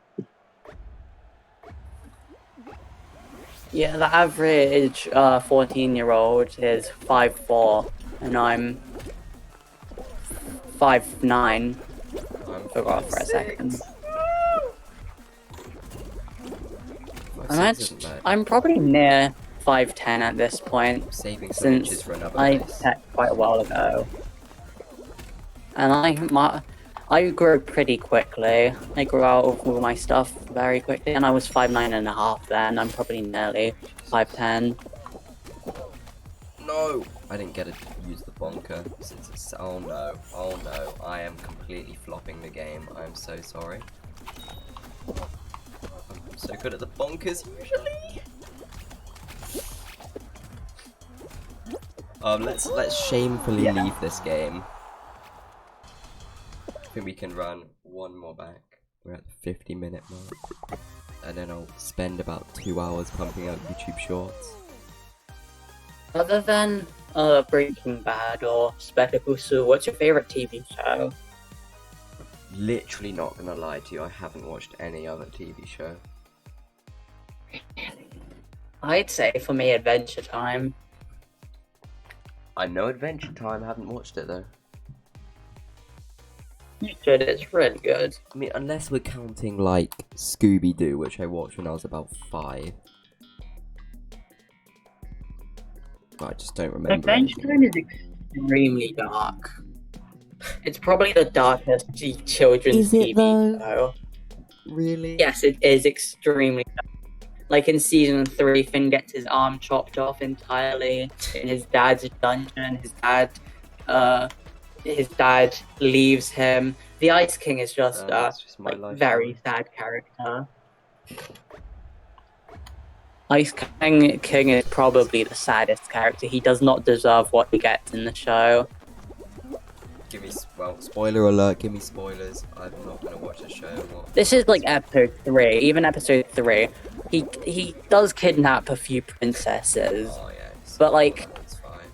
Yeah, the average 14-year-old is 5'4", and I'm 5'9". Forgot for a second. I'm probably near 5'10" at this point. Saving some inches for another I race. checked quite a while ago. And I grew pretty quickly. I grew out of all my stuff very quickly, and I was 5'9.5" then. I'm probably nearly 5'10". no! I didn't get to use the bonker since it's... Oh no, I am completely flopping the game. I'm so sorry. I'm so good at the bonkers usually. Let's shamefully leave this game. I think we can run one more back. We're at the 50-minute mark. And then I'll spend about 2 hours pumping out YouTube shorts. Other than Breaking Bad or Spectacle Zoo, what's your favorite TV show? Literally not gonna lie to you, I haven't watched any other TV show. I'd say for me, Adventure Time. I know Adventure Time, I haven't watched it though. You should, it's really good. I mean, unless we're counting like Scooby-Doo, which I watched when I was about 5. But I just don't remember. Adventure Time is extremely dark. It's probably the darkest children's TV show. Really? Yes, it is extremely dark. Like in season 3, Finn gets his arm chopped off entirely in his dad's dungeon. His dad leaves him. The Ice King is just very sad character. Ice King is probably the saddest character. He does not deserve what he gets in the show. Spoiler alert, give me spoilers. I'm not gonna watch the show. This is like episode 3. Even episode 3. He does kidnap a few princesses. Oh, yeah, but like,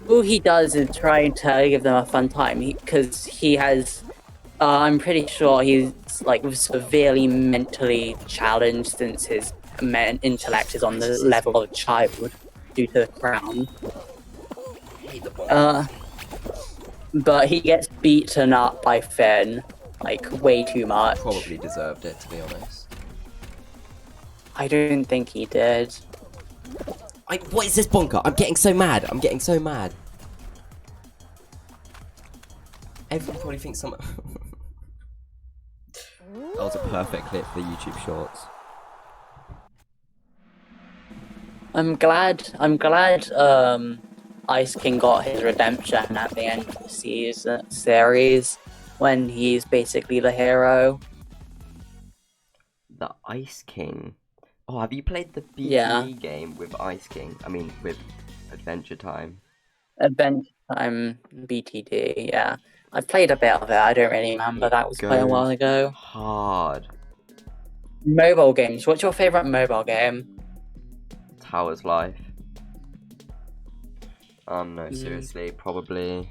all he does is try to give them a fun time. Because he has... I'm pretty sure he's like severely mentally challenged since his intellect is on the level of a child due to the crown. But he gets beaten up by Finn, like, way too much. Probably deserved it, to be honest. I don't think he did. What is this bonker? I'm getting so mad. Everyone probably thinks That was a perfect clip for YouTube Shorts. I'm glad Ice King got his redemption at the end of the series when he's basically the hero. The Ice King? Oh, have you played the BTE game with Ice King? I mean, with Adventure Time. Adventure Time BTD, yeah. I played a bit of it, I don't really remember, that was quite a while ago. Hard. Mobile games, what's your favourite mobile game? Tower's Life. No, seriously, probably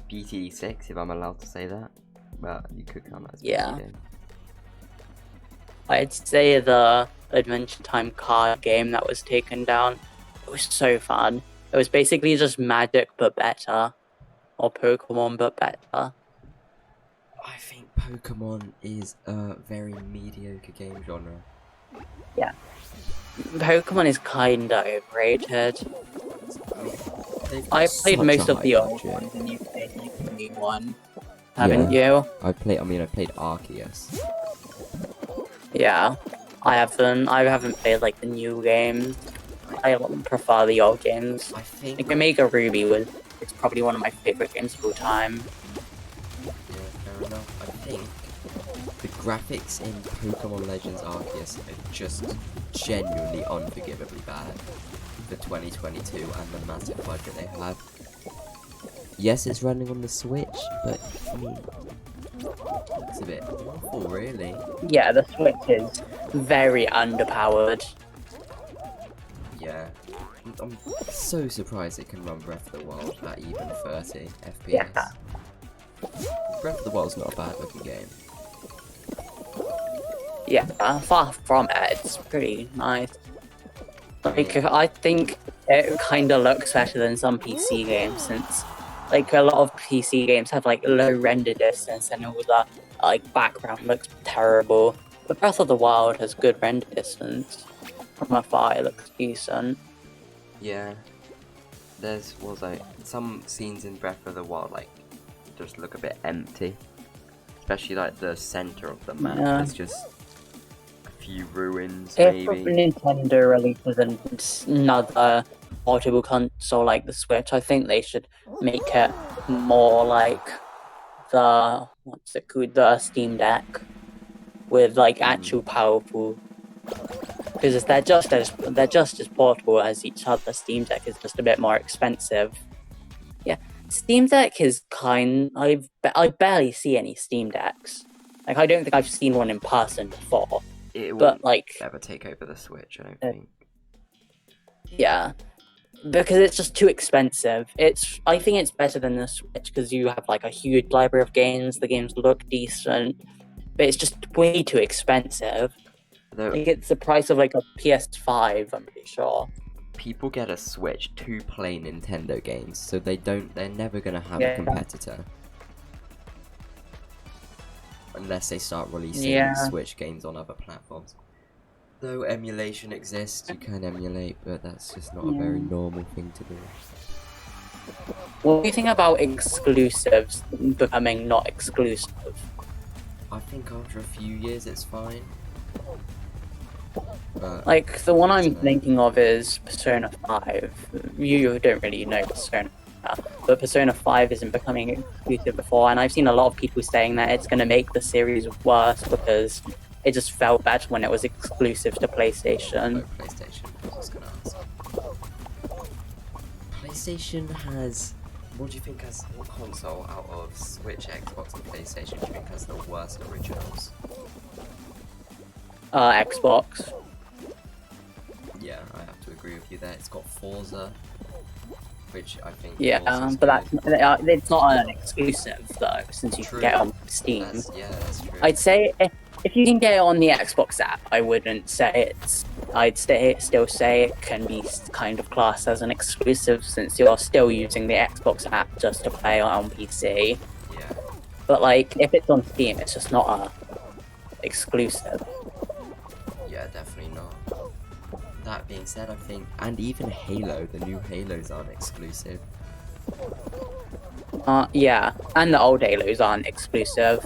BTE 6, if I'm allowed to say that. But you could count that as BTE game. I'd say the Adventure Time card game that was taken down. It was so fun. It was basically just Magic but better. Or Pokemon but better. I think Pokemon is a very mediocre game genre. Yeah. Pokemon is kinda overrated. I've played most of the old ones and you've played like the new one. Haven't you? I've played Arceus. Yeah. I haven't played like the new games. I prefer the old games. I think like Omega Ruby it's probably one of my favorite games of all time. Yeah, fair enough. I think the graphics in Pokemon Legends Arceus are just genuinely unforgivably bad for 2022 and the massive budget they had. Yes, it's running on the Switch, but I mean, it's a bit awful, really. Yeah, the Switch is very underpowered. Yeah. I'm so surprised it can run Breath of the Wild at even 30 FPS. Yeah. Breath of the Wild's not a bad looking game. Yeah, far from it, it's pretty nice. Like, I think it kind of looks better than some PC games since, like, a lot of PC games have, like, low render distance and all the, like, background looks terrible. But Breath of the Wild has good render distance. From afar, it looks decent. Yeah. Some scenes in Breath of the Wild, like, just look a bit empty. Especially, like, the center of the map. There's just a few ruins, If maybe. Nintendo releases another portable console like the Switch, I think they should make it more like the the Steam Deck with like actual powerful. Because they're just as portable as each other. Steam Deck is just a bit more expensive. Yeah, Steam Deck is I barely see any Steam Decks. Like, I don't think I've seen one in person before. It But will like, never take over the Switch, I don't think. yeah, because it's just too expensive. I think it's better than the Switch because you have like a huge library of games. The games look decent, but it's just way too expensive. Like, it's the price of like a PS5, I'm pretty sure. People get a Switch to play Nintendo games, so they're never gonna have a competitor. Unless they start releasing Switch games on other platforms. Though emulation exists, you can emulate, but that's just not a very normal thing to do. What do you think about exclusives becoming not exclusive? I think after a few years it's fine. But like, the one I'm thinking of is Persona 5. You don't really know Persona, but Persona 5 isn't becoming exclusive before, and I've seen a lot of people saying that it's going to make the series worse because it just felt better when it was exclusive to PlayStation. Oh, PlayStation, I was going to ask. PlayStation has... What do you think has... What console out of Switch, Xbox, and PlayStation do you think has the worst originals? Xbox. Yeah, I have to agree with you there. It's got Forza, which I think... Yeah, but it's not an exclusive, though, since you can get it on Steam. That's true. I'd say if you can get it on the Xbox app, I wouldn't say it's... I'd still say it can be kind of classed as an exclusive, since you're still using the Xbox app just to play on PC. Yeah. But, like, if it's on Steam, it's just not a exclusive. Yeah, definitely not. That being said, I think, and even Halo, the new Halos aren't exclusive. Yeah, and the old Halos aren't exclusive.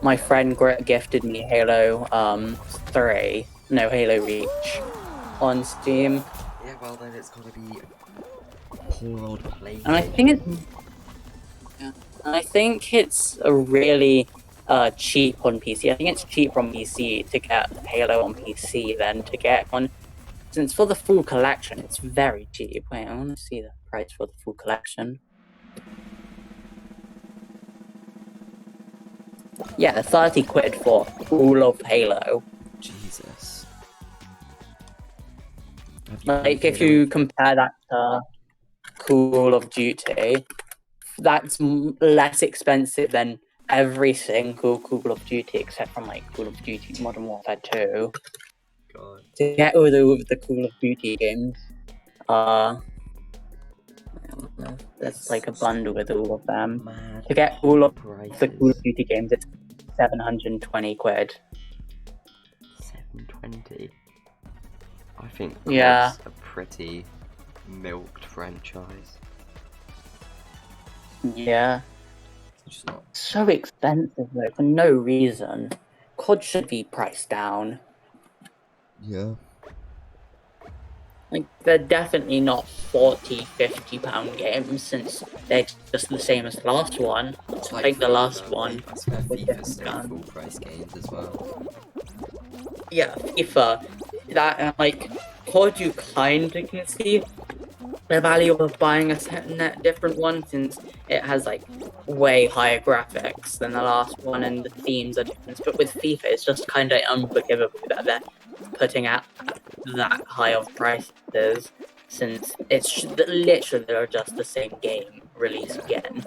My friend gifted me Halo 3, no, Halo Reach, on Steam. Yeah, well then it's gotta be poor old PlayStation. And I think it's a really cheap on PC. I think it's cheaper on PC to get Halo on PC than to get on... Since for the full collection, it's very cheap. Wait, I want to see the price for the full collection. Yeah, 30 quid for all of Halo. Jesus. Like, if you compare that to Call of Duty, that's less expensive than every single Call of Duty except from like Call of Duty Modern Warfare 2. God. To get all the Call of Duty games, there's like a bundle with all of them. Mad To get all of prices. the Call of Duty games, it's 720 quid. 720. I think Yeah. that's a pretty milked franchise. Yeah. It's not. So expensive though, for no reason. COD should be priced down. Yeah. Like, they're definitely not £40-50 games, since they're just the same as the last one. It's like the last one. I swear FIFA's still full price games as well. Yeah, FIFA. That, like, COD you kind of can see the value of buying a different one, since it has, like, way higher graphics than the last one, and the themes are different. But with FIFA, it's just kind of unforgivable that they're putting out that high of prices, since it's literally they're just the same game released again.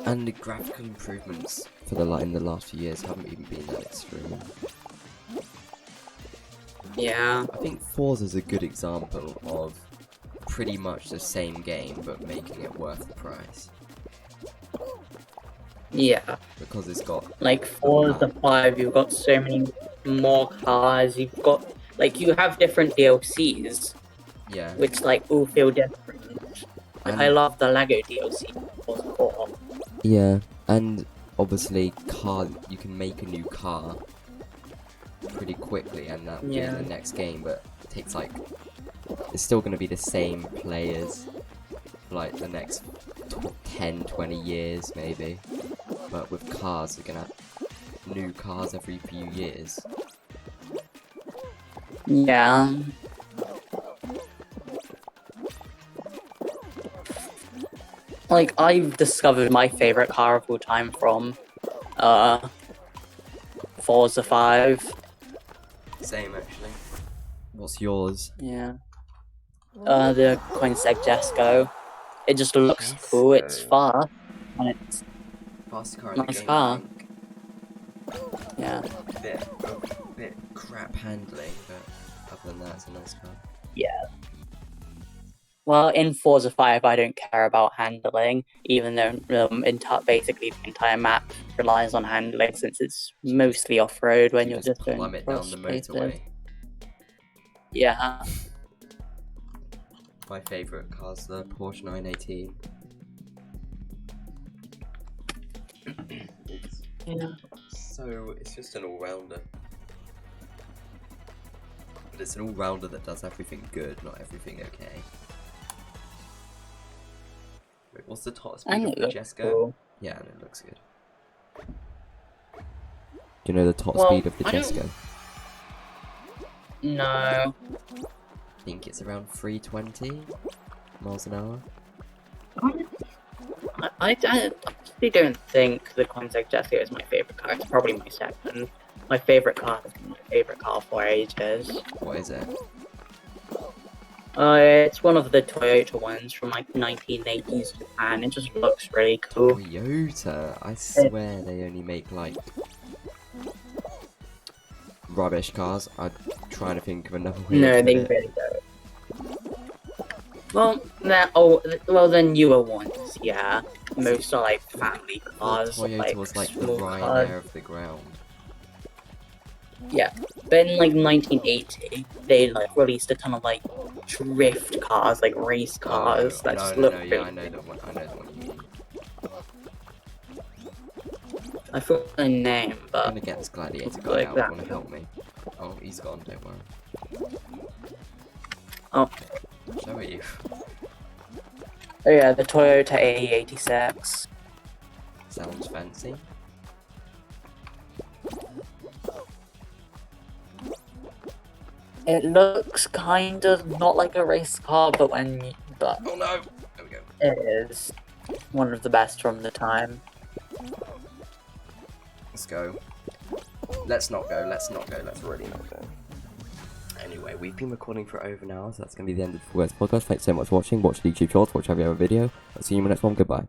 And the graphical improvements for in the last few years haven't even been that extreme. Yeah. I think Forza's a good example of pretty much the same game but making it worth the price. Yeah. Because it's got... Like, Forza 5, you've got so many more cars, you've got... Like, you have different DLCs. Yeah. Which, like, all feel different. Like, I love the LEGO DLC. Yeah, and obviously you can make a new car pretty quickly and that will be in the next game, but it takes like, it's still going to be the same players for like the next 10, 20 years maybe, but with cars you're going to have new cars every few years. Yeah. Like, I've discovered my favorite car of all time from Forza 5. Same actually. What's yours? Yeah. The Koenigsegg Jesko. It just looks cool, it's fast, and it's fastest car a in the nice game, car. I think. Yeah. Bit crap handling, but other than that, it's a nice car. Yeah. Well, in Forza 5, I don't care about handling, even though basically the entire map relies on handling, since it's mostly off-road when you're just plumb it down the motorway. Yeah. My favourite car's the Porsche 918. It's just an all-rounder. But it's an all-rounder that does everything good, not everything okay. Wait, what's the top speed of the Jesko? Cool. Yeah, and it looks good. Do you know the top speed of the Jesko? No. I think it's around 320 miles an hour. I actually don't think the Koenigsegg Jesko is my favourite car. It's probably my second. My favourite car has been my favourite car for ages. What is it? It's one of the Toyota ones from like 1980s Japan. It just looks really cool. Toyota? I swear they only make like rubbish cars. I'm trying to think of another way. No, they really don't. Well, the newer ones, yeah. Most are like family cars. Toyota was like the Ryanair of the ground. Yeah, but in like 1980, they like released a ton of like drift cars, like race cars that just look really. Yeah, I know the one you mean. I forgot the name, but I'm gonna get this gladiator guy like out. that. Wanna help me? Oh, he's gone. Don't worry. Oh. Show it you. Oh yeah, the Toyota AE86. Sounds fancy. It looks kind of not like a race car, but oh no! There we go. It is one of the best from the time. Let's go. Let's not go. Let's really not go. Anyway, we've been recording for over an hour, so that's going to be the end of the podcast. Thanks so much for watching. Watch the YouTube shorts, watch every other video. I'll see you in the next one. Goodbye.